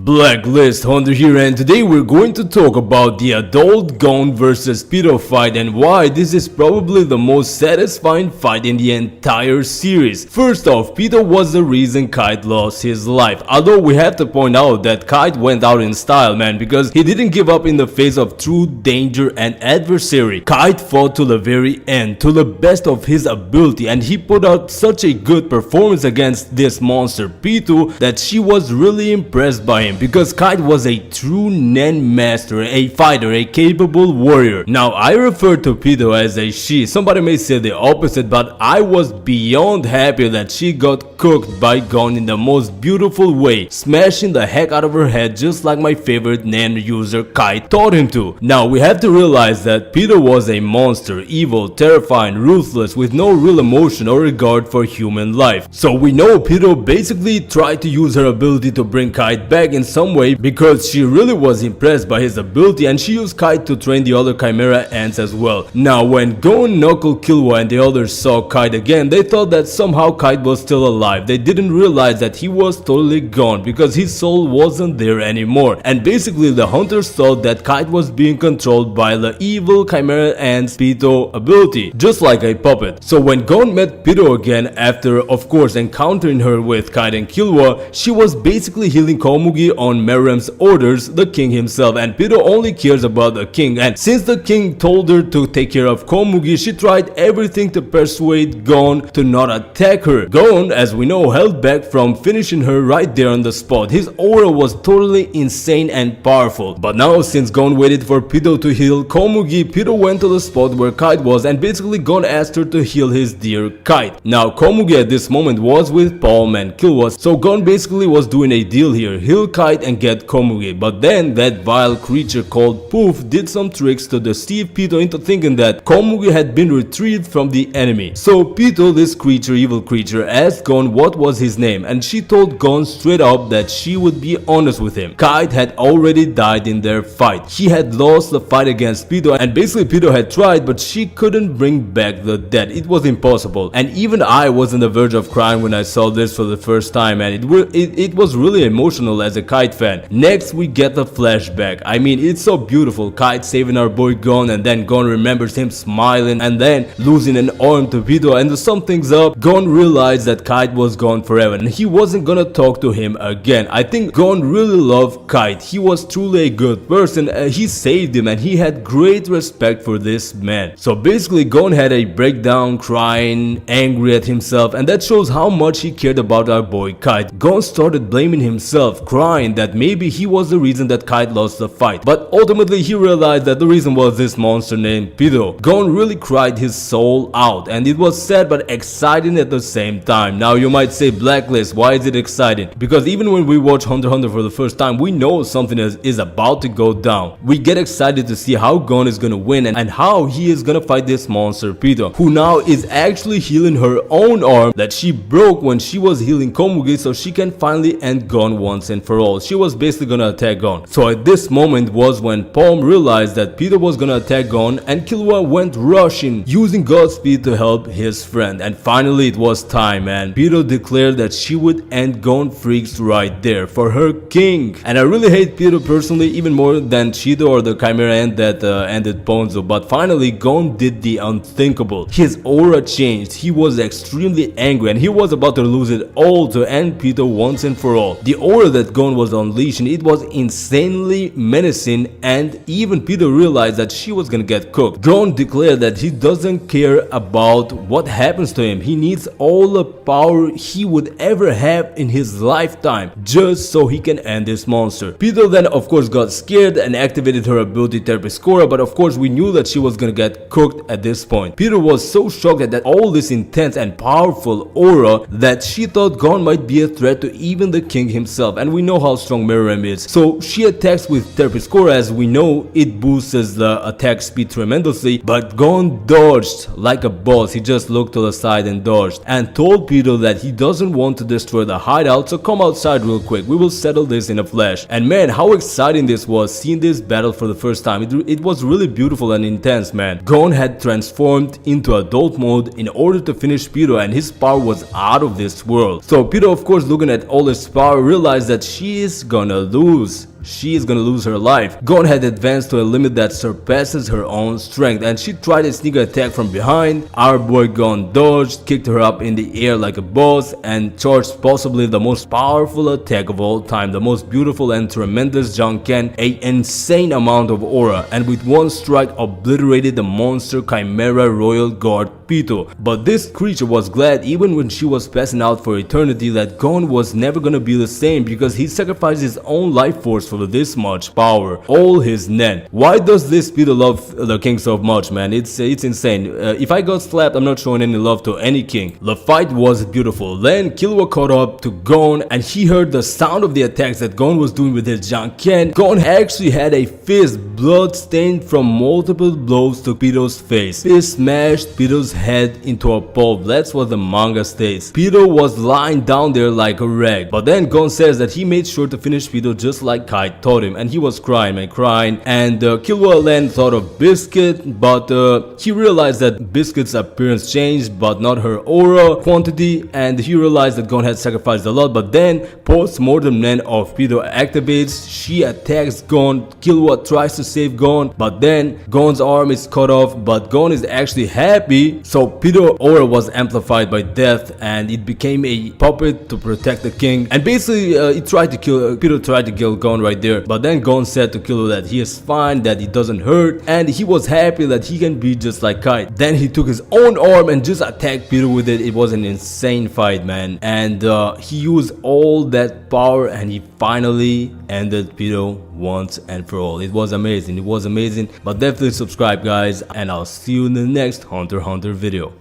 Blacklist Hunter here, and today we're going to talk about the Adult Gon versus Pitou fight and why this is probably the most satisfying fight in the entire series. First off, Pitou was the reason Kite lost his life, although we have to point out that Kite went out in style, man, because he didn't give up in the face of true danger and adversary. Kite fought to the very end, to the best of his ability, and he put out such a good performance against this monster Pitou that she was really impressed by him, because Kite was a true Nen master, a fighter, a capable warrior. Now I refer to Pitou as a she. Somebody may say the opposite, but I was beyond happy that she got cooked by Gon in the most beautiful way, smashing the heck out of her head just like my favorite Nen user Kite taught him to. Now we have to realize that Pitou was a monster, evil, terrifying, ruthless, with no real emotion or regard for human life. So we know Pitou basically tried to use her ability to bring Kite back in some way because she really was impressed by his ability, and she used Kite to train the other Chimera ants as well. Now when Gon, Knuckle, Killua and the others saw Kite again, they thought that somehow Kite was still alive. They didn't realize that he was totally gone because his soul wasn't there anymore, and basically the hunters thought that Kite was being controlled by the evil Chimera ants Pitou ability, just like a puppet. So when Gon met Pitou again after of course encountering her with Kite and Killua, she was basically healing Komugi on Merem's orders, the king himself, and Pitou only cares about the king, and since the king told her to take care of Komugi, she tried everything to persuade Gon to not attack her. Gon, as we know, held back from finishing her right there on the spot. His aura was totally insane and powerful, but now since Gon waited for Pitou to heal Komugi, Pitou went to the spot where Kite was, and basically Gon asked her to heal his dear Kite. Now Komugi at this moment was with Palm and Killua, so Gon basically was doing a deal here: heal Kite and get Komugi. But then that vile creature called Poof did some tricks to deceive Pitou into thinking that Komugi had been retrieved from the enemy. So Pitou, this creature, evil creature, asked Gon what was his name, and she told Gon straight up that she would be honest with him. Kite had already died in their fight. He had lost the fight against Pitou, and basically Pitou had tried, but she couldn't bring back the dead. It was impossible, and even I was on the verge of crying when I saw this for the first time, and it was really emotional as a Kite fan. Next we get the flashback. I mean, it's so beautiful. Kite saving our boy Gon, and then Gon remembers him smiling and then losing an arm to Pitou, and to sum things up, Gon realized that Kite was gone forever and he wasn't gonna talk to him again. I think Gon really loved Kite. He was truly a good person. He saved him and he had great respect for this man. So basically Gon had a breakdown, crying, angry at himself, and that shows how much he cared about our boy Kite. Gon started blaming himself, crying that maybe he was the reason that Kite lost the fight, but ultimately he realized that the reason was this monster named Pitou. Gon really cried his soul out, and it was sad but exciting at the same time. Now you might say, Blacklist, why is it exciting? Because even when we watch Hunter x Hunter for the first time, we know something is about to go down. We get excited to see how Gon is gonna win and how he is gonna fight this monster Pitou, who now is actually healing her own arm that she broke when she was healing Komugi, so she can finally end Gon once and for all. She was basically gonna attack Gon. So at this moment was when Palm realized that Pitou was gonna attack Gon, and Killua went rushing, using Godspeed to help his friend. And finally it was time, and Pitou declared that she would end Gon Freaks right there for her king. And I really hate Pitou personally, even more than Cheeto or the Chimera Ant that ended Ponzo, but finally Gon did the unthinkable. His aura changed. He was extremely angry and he was about to lose it all to end Pitou once and for all. The aura that Gon was unleashing, it was insanely menacing, and even Pitou realized that she was gonna get cooked. Gon declared that he doesn't care about what happens to him. He needs all the power he would ever have in his lifetime just so he can end this monster. Pitou then of course got scared and activated her ability Terpiscora, but of course we knew that she was gonna get cooked at this point. Pitou was so shocked at all this intense and powerful aura that she thought Gon might be a threat to even the king himself, and we know how strong Merem is. So she attacks with Terpiscora. As we know, it boosts the attack speed tremendously, but Gon dodged like a boss. He just looked to the side and dodged and told Pitou that he doesn't want to destroy the hideout, so come outside real quick, we will settle this in a flash. And man, how exciting this was, seeing this battle for the first time. It was really beautiful and intense, man. Gon had transformed into adult mode in order to finish Pitou, and his power was out of this world. So Pitou, of course, looking at all his power, realized that she she's gonna lose. She is gonna lose her life. Gon had advanced to a limit that surpasses her own strength, and she tried a sneak attack from behind. Our boy Gon dodged, kicked her up in the air like a boss, and charged possibly the most powerful attack of all time, the most beautiful and tremendous Janken, an insane amount of aura, and with one strike obliterated the monster Chimera Royal Guard Pitou. But this creature was glad even when she was passing out for eternity that Gon was never gonna be the same, because he sacrificed his own life force for this much power, all his net. Why does this Pitou love the king so much, man? It's insane. If I got slapped, I'm not showing any love to any king. The fight was beautiful. Then Killua caught up to Gon, and he heard the sound of the attacks that Gon was doing with his Janken. Gon actually had a fist blood stained from multiple blows to Pitou's face. He smashed Pitou's head into a pulp. That's what the manga states. Pitou was lying down there like a rag. But then Gon says that he made sure to finish Pitou just like Kai told him, and he was crying and crying. And Killua then thought of Biscuit, but he realized that Biscuit's appearance changed, but not her aura quantity, and he realized that Gon had sacrificed a lot. But then post-mortem net of Pitou activates. She attacks Gon. Killua tries to save Gon, but then Gon's arm is cut off, but Gon is actually happy. So Pitou aura was amplified by death, and it became a puppet to protect the king. And basically Pitou tried to kill Gon right there, but then Gon said to Killua that he is fine, that it doesn't hurt, and he was happy that he can be just like Kai. Then he took his own arm and just attacked Pitou with it. It was an insane fight, man, and he used all that power, and he finally ended Pitou once and for all. It was amazing. But definitely subscribe, guys, and I'll see you in the next Hunter x Hunter video.